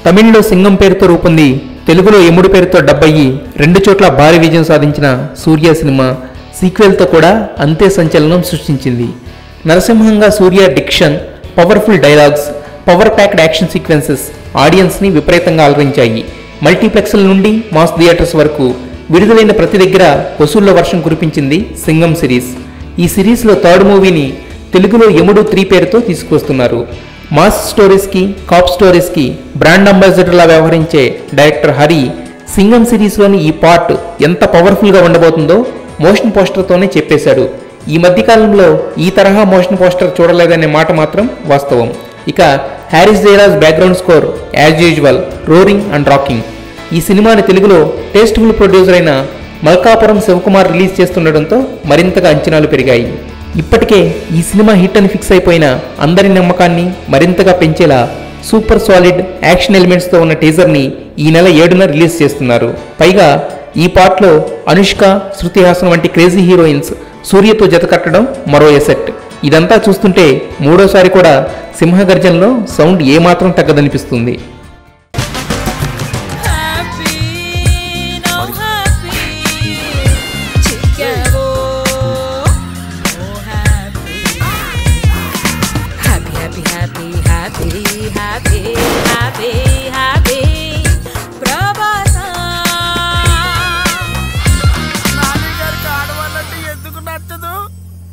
తమిళ్లో సింగం పేరుతో రూపొంది తెలుగులో యముడు పేరుతో డబ్ అయ్యి 2 చోట్ల భారీ విజయం సాధించిన సూర్య సినిమా సీక్వెల్తో కూడా అంతే సంచలనం సృష్టించింది. నరసింహంగా Suriya diction, powerful dialogues, power packed action sequences ఆడియన్స్ని విపరీతంగా అలరించాయి. మల్టీప్లెక్స్ల నుండి మాస్ థియేటర్స్ వరకు విడుదలైన ప్రతి దగ్గర వసూళ్ల వర్షం కురిపించింది సింగం సిరీస్. ఈ సిరీస్లో థర్డ్ మూవీని తెలుగులో యముడు 3 పేరుతో తీసుకొస్తున్నారు. మాస్ స్టోరీస్కి, కాప్ స్టోరీస్కి బ్రాండ్ అంబాసిడర్లా వ్యవహరించే డైరెక్టర్ హరి సింగం సిరీస్లోని ఈ పార్ట్ ఎంత పవర్ఫుల్గా ఉండబోతుందో మోషన్ పోస్టర్తోనే చెప్పేశాడు. ఈ మధ్యకాలంలో ఈ తరహా మోషన్ పోస్టర్ చూడలేదనే మాట మాత్రం వాస్తవం. ఇక Harris Jayaraj background score as usual roaring and rocking. ఈ సినిమాని తెలుగులో టేస్ట్ఫుల్ ప్రొడ్యూసర్ అయిన మల్కాపురం శివకుమార్ రిలీజ్ చేస్తుండటంతో మరింతగా అంచనాలు పెరిగాయి. ఇప్పటికే ఈ సినిమా హిట్ అని ఫిక్స్ అయిపోయిన అందరి నమ్మకాన్ని మరింతగా పెంచేలా సూపర్ సాలిడ్ యాక్షన్ ఎలిమెంట్స్తో ఉన్న టీజర్ని ఈ నెల 7న రిలీజ్ చేస్తున్నారు. పైగా ఈ పార్ట్లో అనుష్క, శృతి హాసన్ వంటి క్రేజీ హీరోయిన్స్ సూర్యతో జత కట్టడం మరో ఎసెట్. ఇదంతా చూస్తుంటే మూడోసారి కూడా సింహగర్జనలో సౌండ్ ఏమాత్రం తగ్గదనిపిస్తుంది.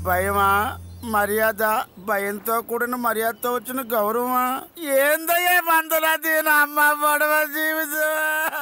భయమా, మర్యాద, భయంతో కూడిన మర్యాదతో వచ్చిన గౌరవమా? ఏందయ్యే మందులది నా అమ్మ పడవ జీవితం.